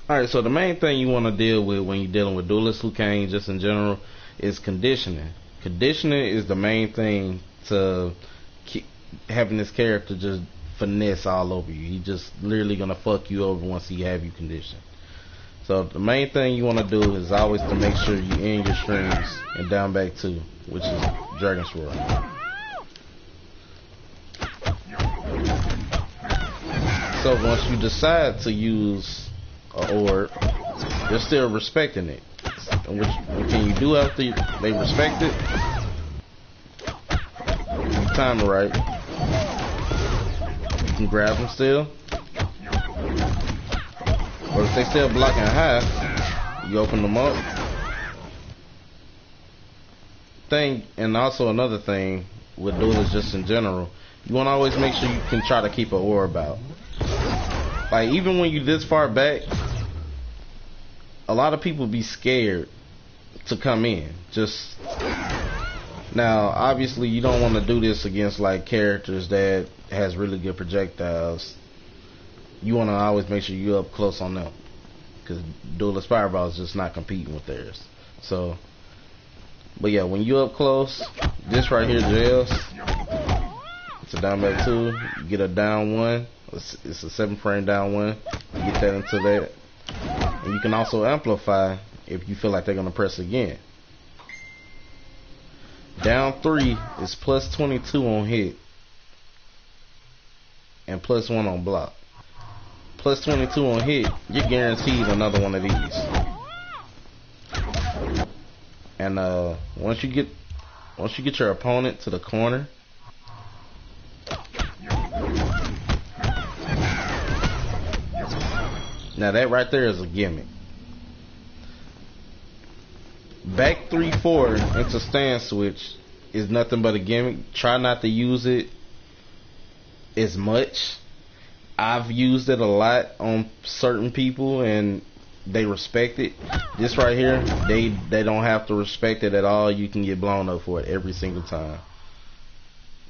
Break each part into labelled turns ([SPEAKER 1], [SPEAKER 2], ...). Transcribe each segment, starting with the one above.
[SPEAKER 1] Alright, so the main thing you want to deal with when you're dealing with Duelist Kang, just in general, is conditioning. Conditioning is the main thing to keep having this character just finesse all over you. He just literally gonna fuck you over once he have you conditioned. So the main thing you want to do is always to make sure you end your strings and down back 2, which is Dragon Swirl. So once you decide to use an orb, they're still respecting it. And what can you do after they respect it? You time it right. You can grab them still. Or if they still blocking high, you open them up. And also another thing with duelists just in general, you want to always make sure you can try to keep an orb out. Like, even when you this far back, a lot of people be scared to come in. Just now, obviously, you don't want to do this against like characters that has really good projectiles. You want to always make sure you're up close on them, because Duelist Fireball is just not competing with theirs. So, but yeah, when you're up close, this right here jails. It's a down back 2. You get a down 1. It's a 7-frame down 1. You get that into that. And you can also amplify if you feel like they're going to press again. Down 3 is plus 22 on hit. And plus 1 on block. Plus 22 on hit, you're guaranteed another one of these. And once you get your opponent to the corner, now that right there is a gimmick. Back 3-4 into stand switch is nothing but a gimmick. Try not to use it as much. I've used it a lot on certain people and they respect it. This right here, they don't have to respect it at all. You can get blown up for it every single time.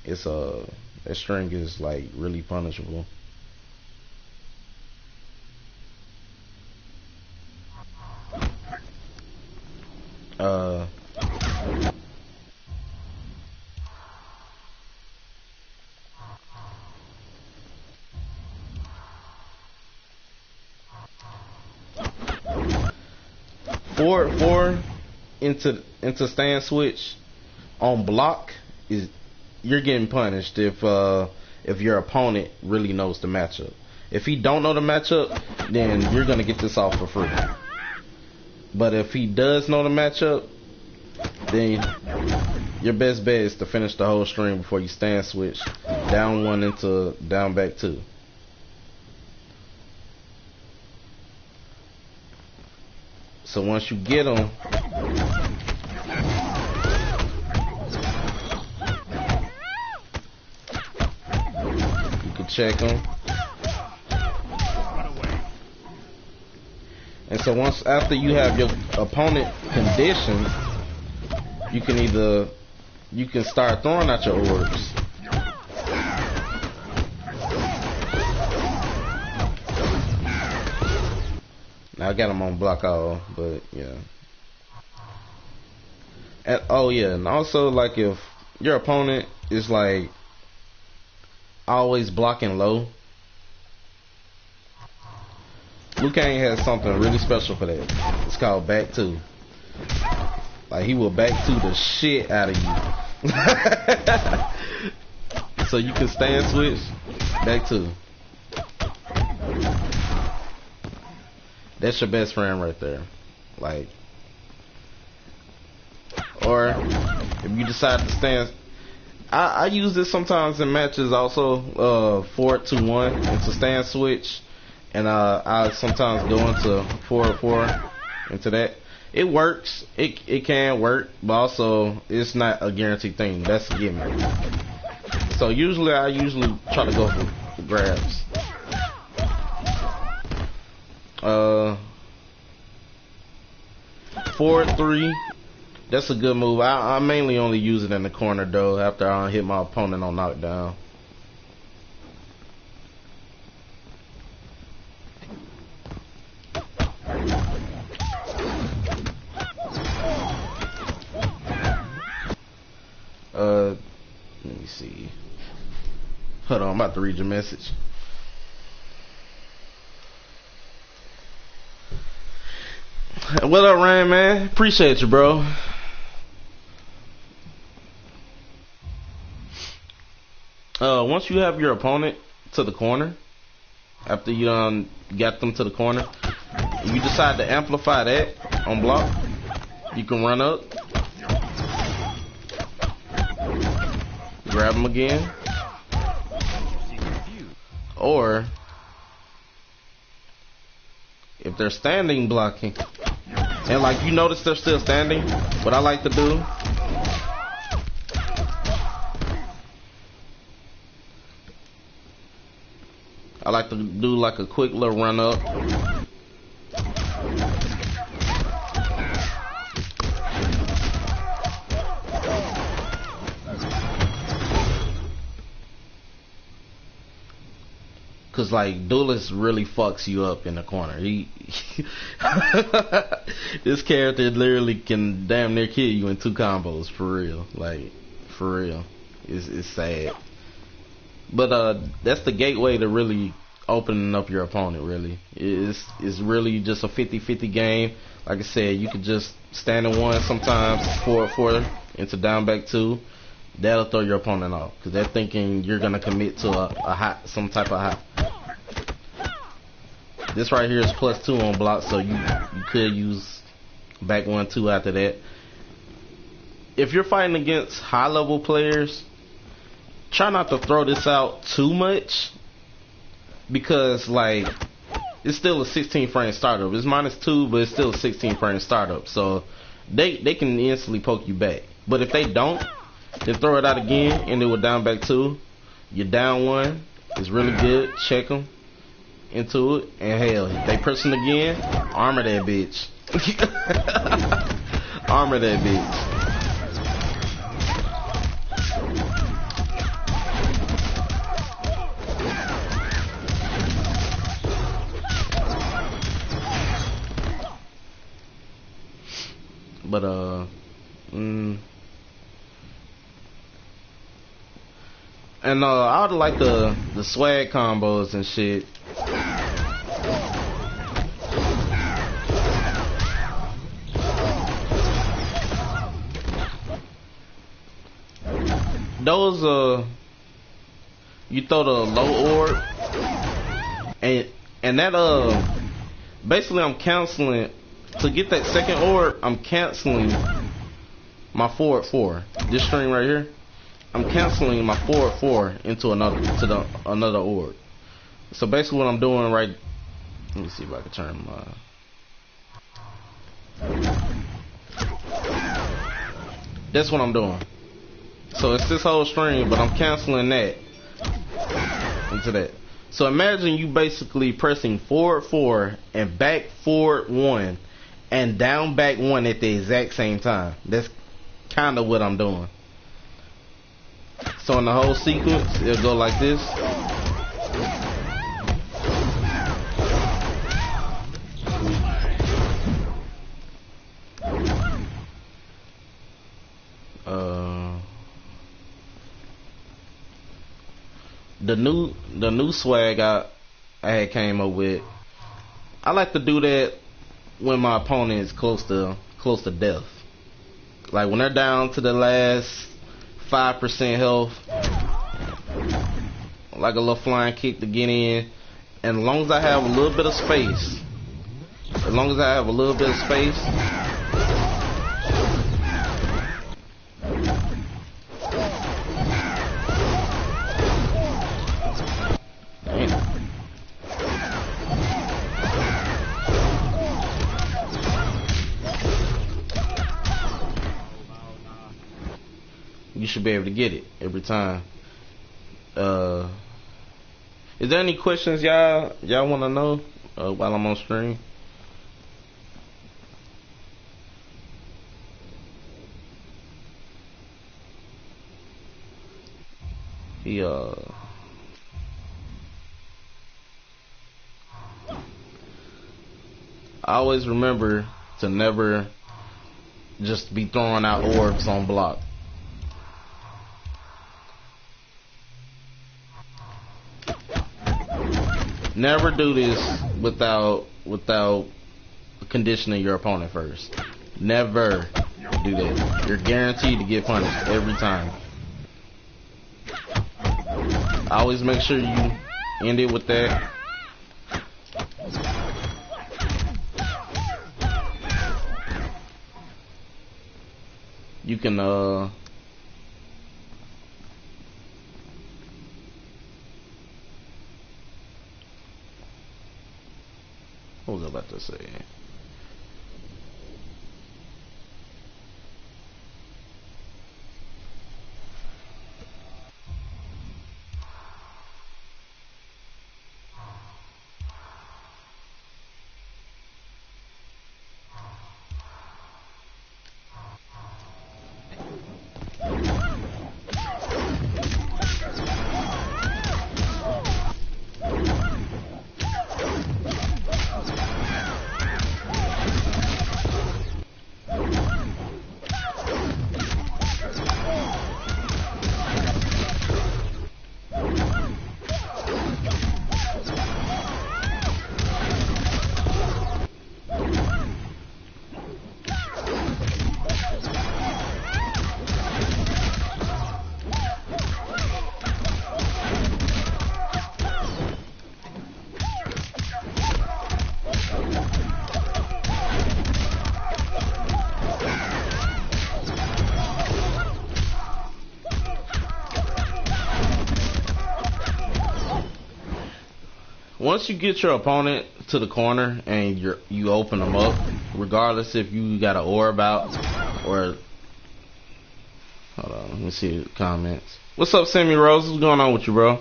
[SPEAKER 1] It's that string is like really punishable. Four into stand switch on block is you're getting punished if your opponent really knows the matchup. If he don't know the matchup, then you're gonna get this off for free. But if he does know the matchup, then your best bet is to finish the whole string before you stand switch down 1 into down back 2. So once you get them, you can check them. And so once after you have your opponent conditioned, you can start throwing out your orbs. Now I got them on block all, but yeah. And oh yeah, and also like if your opponent is like always blocking low, Kang has something really special for that. It's called back 2. Like he will back 2 the shit out of you. So you can stand switch back 2. That's your best friend right there. Like, or if you decide to stand, I use this sometimes in matches also. 4-2-1 into stand switch, and I sometimes go into 4-4 into that. It works. It can work, but also it's not a guaranteed thing. That's a gimmick. So I usually try to go for grabs. 4-3. That's a good move. I mainly only use it in the corner though after I hit my opponent on knockdown. see. Hold on, I'm about to read your message. What up, Rain, man? Appreciate you, bro. Once you have your opponent to the corner, after you got them to the corner, you decide to amplify that on block. You can run up, grab them again, or if they're standing blocking, and like you notice they're still standing, what I like to do, I like to do like a quick little run up. Cause like Dualist really fucks you up in the corner. This character literally can damn near kill you in 2 combos for real. Like for real, it's sad. But that's the gateway to really opening up your opponent. Really, it's really just a 50-50 game. Like I said, you could just stand in 1 sometimes, forward into down back 2. That'll throw your opponent off because they're thinking you're gonna commit to some type of hot. This right here is +2 on block, so you could use back 1-2 after that. If you're fighting against high level players, try not to throw this out too much because like it's still a 16 frame startup. It's -2, but it's still a 16 frame startup, so they can instantly poke you back. But if they don't, then throw it out again and it will down back 2. You're down 1. It's really good. Check them into it, and hell, if they pressing again, armor that bitch. Armor that bitch. But and I would like the swag combos and shit. Those you throw the low orb, and that basically I'm canceling to get that second orb. I'm canceling my forward 4. This string right here, I'm canceling my forward 4 into another orb. So basically what I'm doing right, let me see if I can turn that's what I'm doing. So it's this whole string, but I'm canceling that into that. So imagine you basically pressing forward 4 and back forward 1 and down back 1 at the exact same time. That's kind of what I'm doing. So in the whole sequence, it'll go like this. The new swag I had came up with. I like to do that when my opponent is close to death. Like when they're down to the last 5% health, like a little flying kick to get in. And as long as I have a little bit of space, you should be able to get it every time. Is there any questions y'all want to know while I'm on stream? I always remember to never just be throwing out orbs on block. Never do this without conditioning your opponent first. Never do that. You're guaranteed to get punished every time. Always make sure you end it with that. You can what was I about to say? Once you get your opponent to the corner and you open them up, regardless if you got an orb out or hold on, let me see the comments. What's up, Sammy Rose? What's going on with you, bro?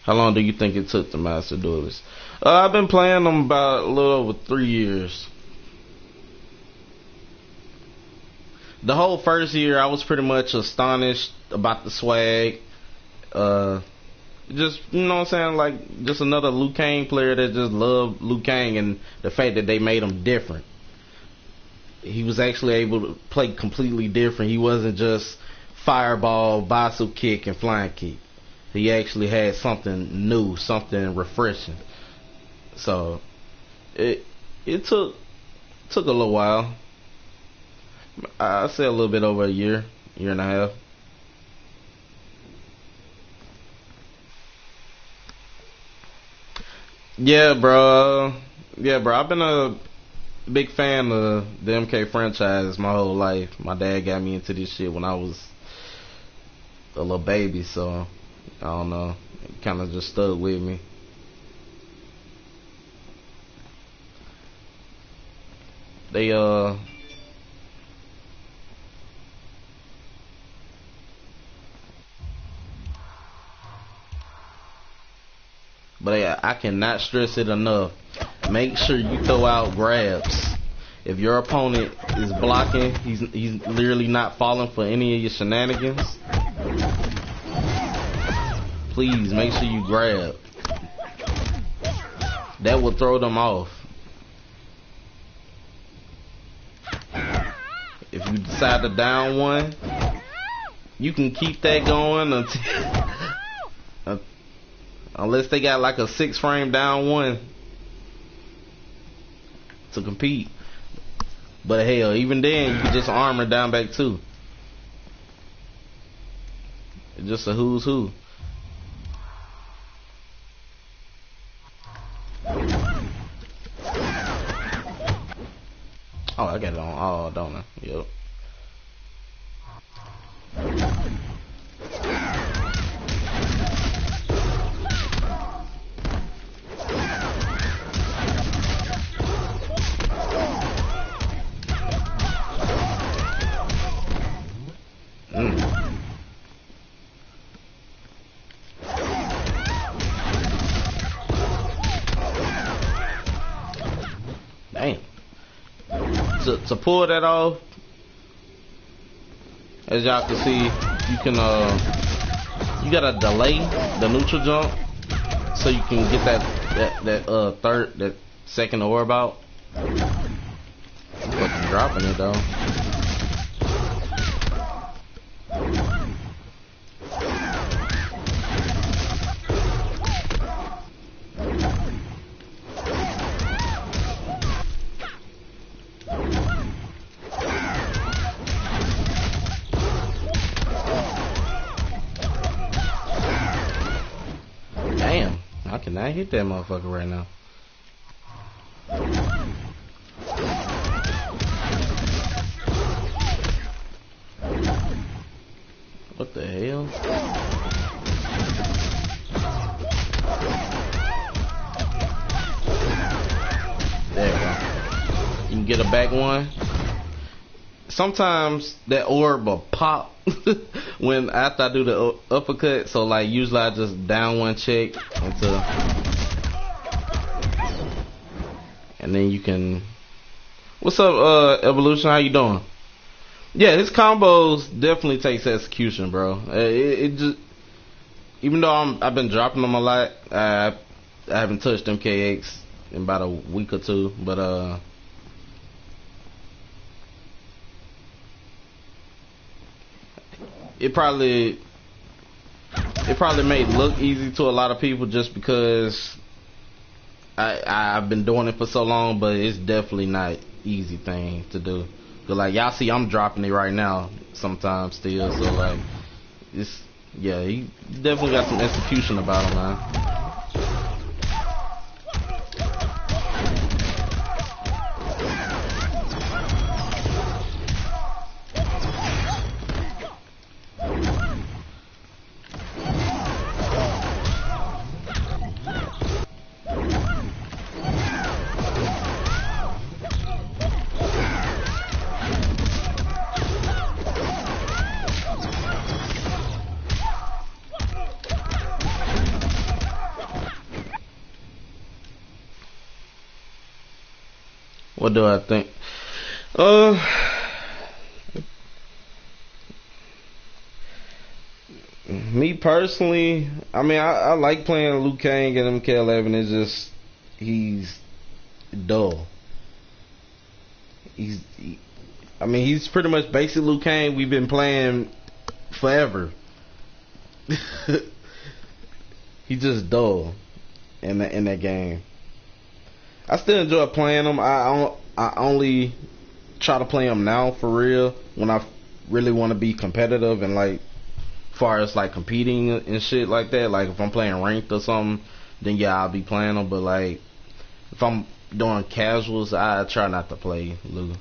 [SPEAKER 1] How long do you think it took to master Dualist? I've been playing them about a little over 3 years. The whole first year, I was pretty much astonished about the swag. Just, you know what I'm saying, like, just another Liu Kang player that just loved Liu Kang and the fact that they made him different. He was actually able to play completely different. He wasn't just fireball, bicycle kick, and flying kick. He actually had something new, something refreshing. So, it took a little while. I'd say a little bit over a year and a half. Yeah, bro. I've been a big fan of the MK franchise my whole life. My dad got me into this shit when I was a little baby, so I don't know. It kind of just stuck with me. They But I cannot stress it enough. Make sure you throw out grabs. If your opponent is blocking, he's literally not falling for any of your shenanigans. Please make sure you grab. That will throw them off. If you decide to down one, you can keep that going until unless they got like a 6-frame down one to compete. But hell, even then, you can just armor down back too. It's just a who's who. Oh, I got it on all, don't I? Yep. Damn. To pull that off, as y'all can see, you can you gotta delay the neutral jump so you can get that second orb out. I'm fucking dropping it though. can't hit that motherfucker right now. What the hell? There we go. You can get a back one. Sometimes that orb will pop when after I do the uppercut. So like usually I just down one check until, and then you can. What's up, Evolution? How you doing? Yeah, his combos definitely takes execution, bro. It just, even though I've been dropping them a lot, I haven't touched MKX in about a week or two, but it probably may look easy to a lot of people just because I've been doing it for so long, but it's definitely not easy thing to do. But like y'all see, I'm dropping it right now sometimes still. So like, it's yeah, he definitely got some execution about him, man. What do I think? Me personally, I mean, I like playing Liu Kang and MK11. It's just he's dull. I mean, he's pretty much basic Liu Kang we've been playing forever. He's just dull in that game. I still enjoy playing them. I only try to play them now for real when I really want to be competitive and like, far as like competing and shit like that. Like if I'm playing ranked or something, then yeah, I'll be playing them. But like if I'm doing casuals, I try not to play Lou.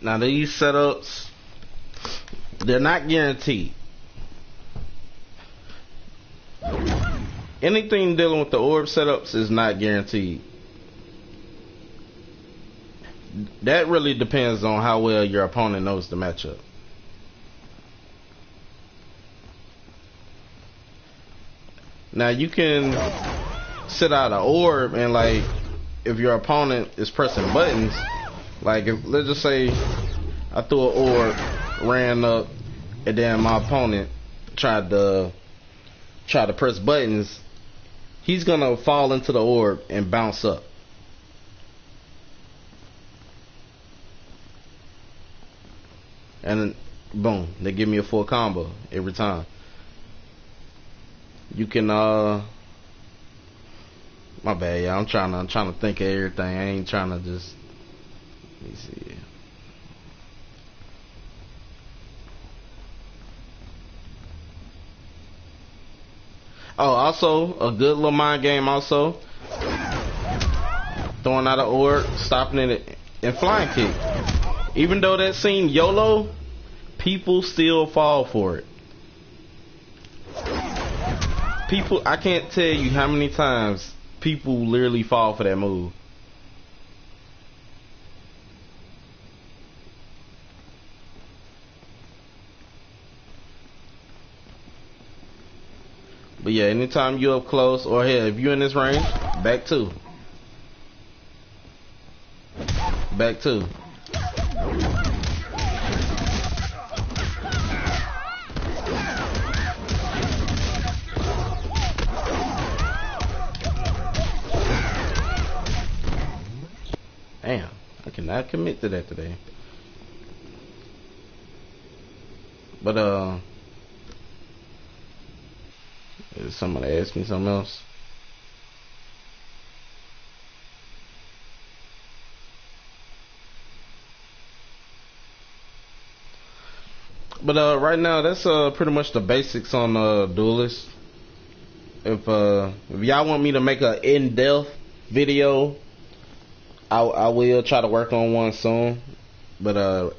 [SPEAKER 1] Now these setups, they're not guaranteed. Anything dealing with the orb setups is not guaranteed. That really depends on how well your opponent knows the matchup. Now you can set out an orb and like if your opponent is pressing buttons, like if let's just say I threw an orb, ran up, and then my opponent tried to press buttons, he's gonna fall into the orb and bounce up. And then, boom, they give me a full combo every time. You can my bad, yeah, I'm trying to think of everything. I ain't trying to just, let me see. Oh, also a good little mind game. Also, throwing out an orb, stopping it, and flying kick. Even though that seemed YOLO, people still fall for it. People, I can't tell you how many times people literally fall for that move. But yeah, anytime you up close, or hell, if you in this range, back two. Back two. Damn, I cannot commit to that today. But is somebody ask me something else? But right now, that's pretty much the basics on Dualist. If y'all want me to make an in-depth video, I will try to work on one soon. But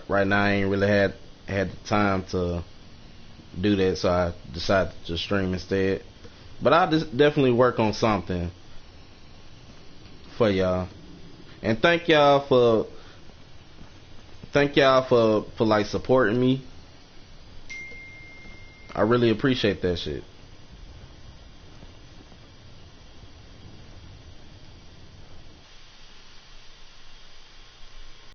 [SPEAKER 1] right now I ain't really had the time to do that, so I decided to just stream instead. But I'll just definitely work on something for y'all. And thank y'all for like supporting me. I really appreciate that shit.